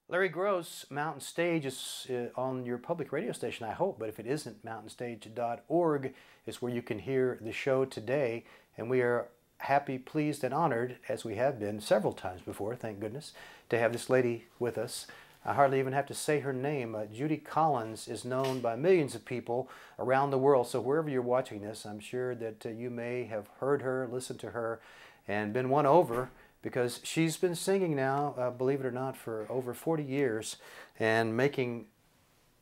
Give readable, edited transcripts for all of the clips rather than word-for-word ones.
Larry Groce, Mountain Stage is on your public radio station, I hope, but if it isn't, mountainstage.org is where you can hear the show today. And we are happy, pleased, and honored, as we have been several times before, thank goodness, to have this lady with us. I hardly even have to say her name. Judy Collins is known by millions of people around the world, so wherever you're watching this, I'm sure that you may have heard her, listened to her, and been won over, because she's been singing now, believe it or not, for over 40 years and making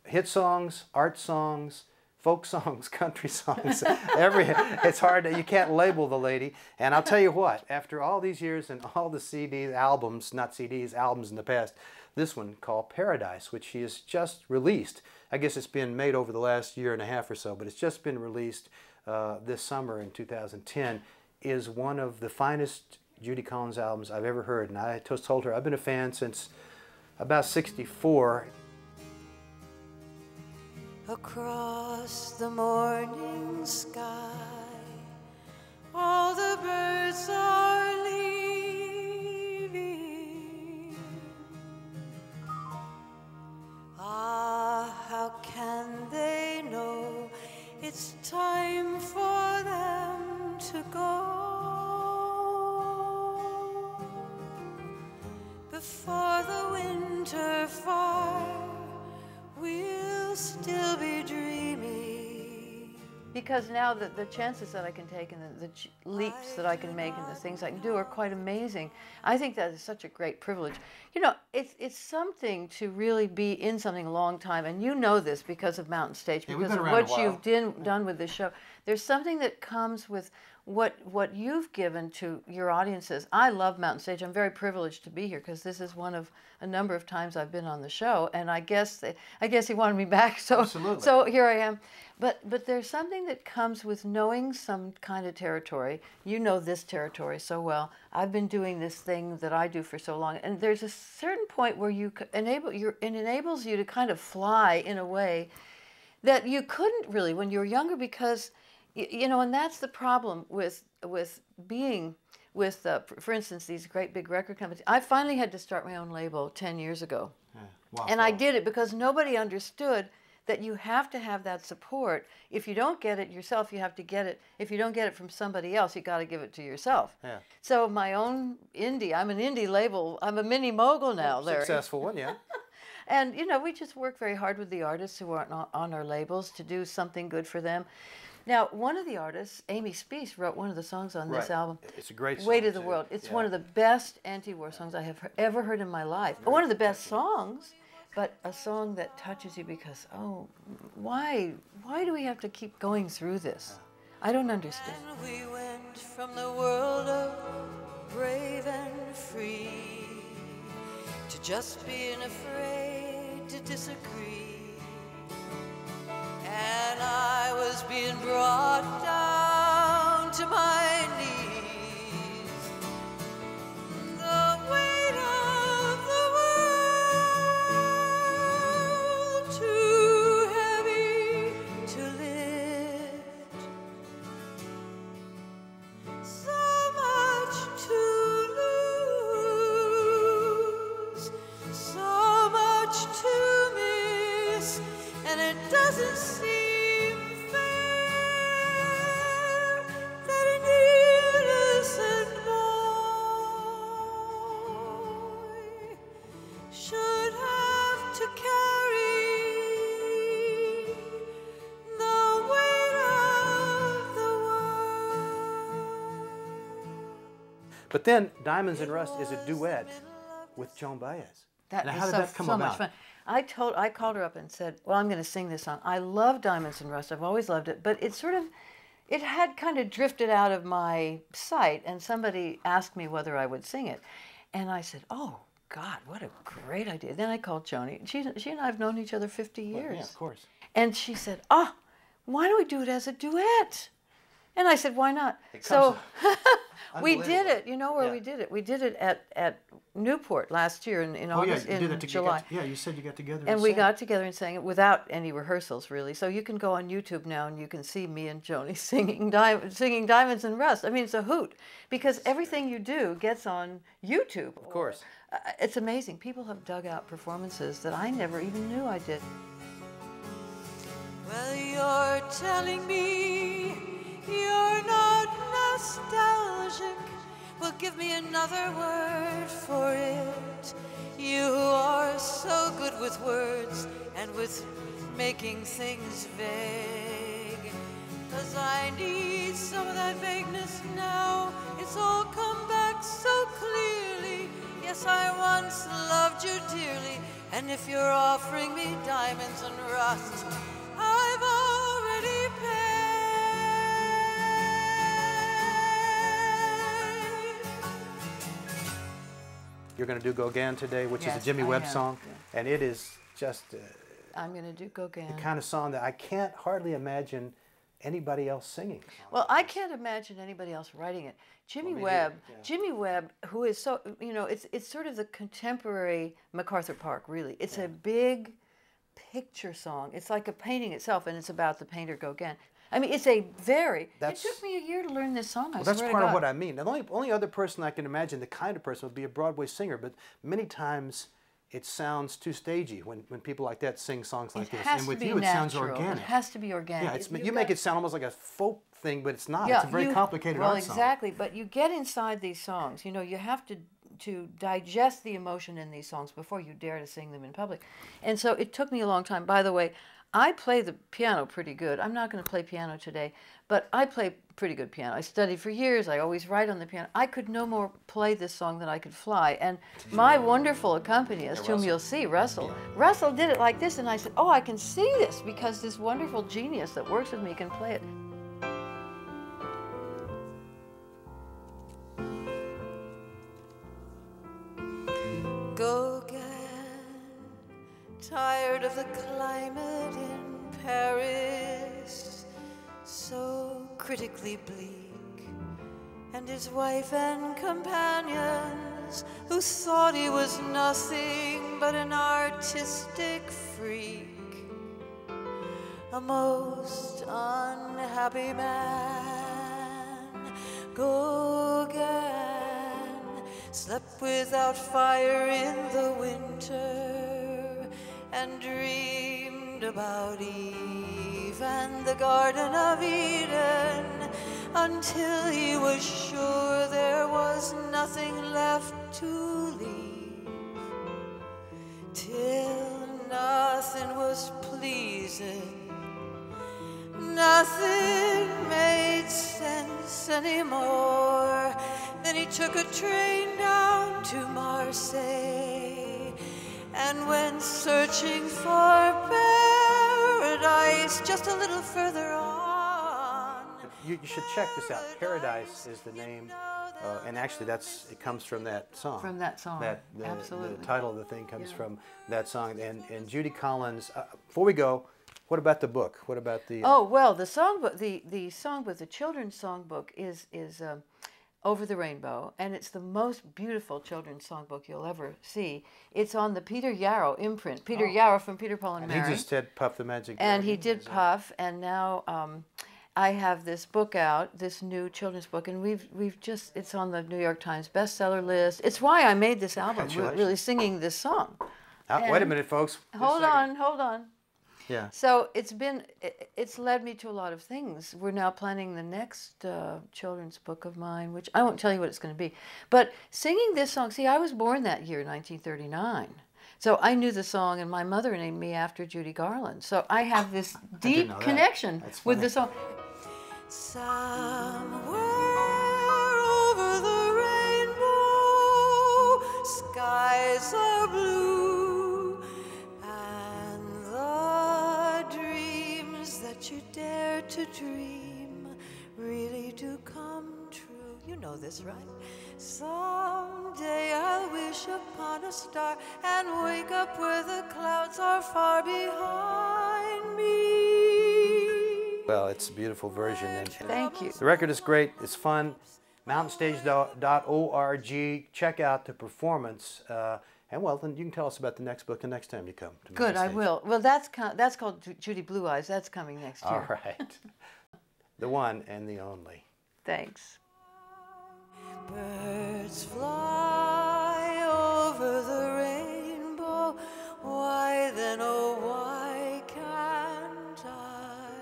hit songs, art songs, folk songs, country songs. It's hard, you can't label the lady. And I'll tell you what, after all these years and all the CDs, albums, not CDs, albums in the past, this one called Paradise, which she has just released. I guess it's been made over the last year and a half or so, but it's just been released this summer in 2010, is one of the finest Judy Collins albums I've ever heard. And I just told her I've been a fan since about '64. Across the morning sky, all the birds are leaving. Ah, how can they know it's time for them to go? Before the winter fire, we'll still be dreaming. Because now the chances that I can take and the leaps that I can make and the things I can do are quite amazing. I think that is such a great privilege. You know, it's something to really be in something a long time, and you know this because of Mountain Stage, because of what you've done with this show. There's something that comes with what you've given to your audiences. I love Mountain Stage. I'm very privileged to be here because this is one of a number of times I've been on the show, and I guess he wanted me back, so here I am. But there's something that comes with knowing some kind of territory. You know this territory so well. I've been doing this thing that I do for so long, and there's a certain point where it enables you to kind of fly in a way that you couldn't really when you were younger, because you know, and that's the problem with being with, for instance, these great big record companies. I finally had to start my own label 10 years ago. Yeah. Wow. And I did it because nobody understood that you have to have that support. If you don't get it yourself, you have to get it. If you don't get it from somebody else, you got to give it to yourself. Yeah. So my own indie, I'm an indie label. I'm a mini mogul now, Larry. Successful one, yeah. And, you know, we just work very hard with the artists who aren't on our labels to do something good for them. Now, one of the artists, Amy Speece, wrote one of the songs on this album. It's a great song. Weight of the World. It's one of the best anti-war songs I have ever heard in my life. One of the best songs, but a song that touches you because, oh, why do we have to keep going through this? I don't understand. And we went from the world of brave and free to just being afraid to disagree. And I was being brought down to my knees. The weight of the world too heavy to lift. So much to lose, so much to miss, and it doesn't seem fair that an innocent boy should have to carry the weight of the world. But then Diamonds and Rust is a duet with Joan Baez. That now, is how did that come about? Much fun. I called her up and said, well, I'm going to sing this song. I love Diamonds and Rust. I've always loved it. But it had kind of drifted out of my sight, and somebody asked me whether I would sing it. And I said, oh, God, what a great idea. Then I called Joni. She and I have known each other 50 years. Well, yeah, of course. And she said, oh, why don't we do it as a duet? And I said, why not? It So comes we did unbelievable. it. You know where Yeah. we did it? We did it at Newport last year in Oh, yeah, August, you did that in to July. you said you got together And we sang. got together and sang it without any rehearsals, really. So you can go on YouTube now and you can see me and Joni singing Diamonds and Rust. I mean, it's a hoot because everything you do gets on YouTube. Of course. It's amazing. People have dug out performances that I never even knew I did. Well, you're telling me you're not nostalgic. Well, give me another word for it. You are so good with words and with making things vague. 'Cause I need some of that vagueness now. It's all come back so clearly. Yes, I once loved you dearly. And if you're offering me diamonds and rust, I've already paid. You're going to do Go Again today, which is Yes, a Jimmy I Webb am, song, yeah. and it is just I'm going to do Go Again. the kind of song that I can't hardly imagine anybody else singing. Well, I can't imagine anybody else writing it. Jimmy Webb, who is so, you know, it's sort of the contemporary MacArthur Park, really. It's a big picture song. It's like a painting itself, and it's about the painter Go Again. I mean, it's a very, it took me a year to learn this song, I Well, that's swear to part of God. what I mean. The only other person I can imagine, the kind of person, would be a Broadway singer, but many times it sounds too stagey when people like that sing songs like It this. has And with to be you, it sounds natural. organic. It has to be organic. Yeah, you make it sound almost like a folk thing, but it's not. Yeah, It's a very complicated well, art song. exactly. But you get inside these songs. You know, you have to digest the emotion in these songs before you dare to sing them in public. And so it took me a long time. By the way, I play the piano pretty good. I'm not going to play piano today, but I play pretty good piano. I studied for years. I always write on the piano. I could no more play this song than I could fly. And my wonderful accompanist, whom you'll see, Russell did it like this, and I said, oh, I can see this because this wonderful genius that works with me can play it. Go again, tired of the climate in Paris, so critically bleak, and his wife and companions who thought he was nothing but an artistic freak, a most unhappy man. Go again, slept without fire in the winter, and dreamed about Eve and the Garden of Eden, until he was sure there was nothing left to leave, till nothing was pleasing. Nothing made sense anymore. Then he took a train down to Marseille and went searching for paradise just a little further on. You should check this out. Paradise is the name, and actually it comes from that song. From that song, absolutely. The title of the thing comes from that song. And Judy Collins, before we go, what about the book? What about the... Oh, well, the songbook, the songbook, the children's songbook is Over the Rainbow, and it's the most beautiful children's songbook you'll ever see. It's on the Peter Yarrow imprint. Peter Yarrow from Peter, Paul, and Mary. He just did Puff the Magic And Dragon. he did Puff, and now I have this book out, this new children's book, and we've just, it's on the New York Times bestseller list. It's why I made this album, really singing this song. Wait a minute, folks. Hold on. Yeah. So it's led me to a lot of things. We're now planning the next children's book of mine, which I won't tell you what it's going to be. But singing this song, see, I was born that year, 1939. So I knew the song, and my mother named me after Judy Garland. So I have this deep connection with the song. Somewhere over the rainbow, skies are blue, and the dreams that you dare to dream really do come true. You know this, right? Someday I'll wish upon a star and wake up where the clouds are far behind me. Well, well. It's a beautiful version. And Thank you. the record is great. It's fun. MountainStage.org. Check out the performance. And well, then you can tell us about the next book the next time you come to Good, I Mountain Stage. will. Well, that's called Judy Blue Eyes. That's coming next year. All right. The one and the only. Thanks. Birds fly over the rainbow. Why then, oh, why can't I?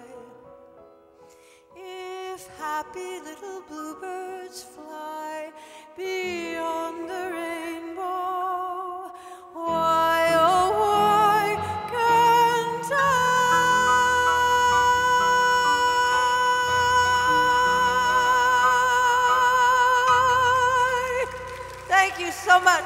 If happy little bluebirds fly beyond the rainbow, why, oh, why can't I? Thank you so much.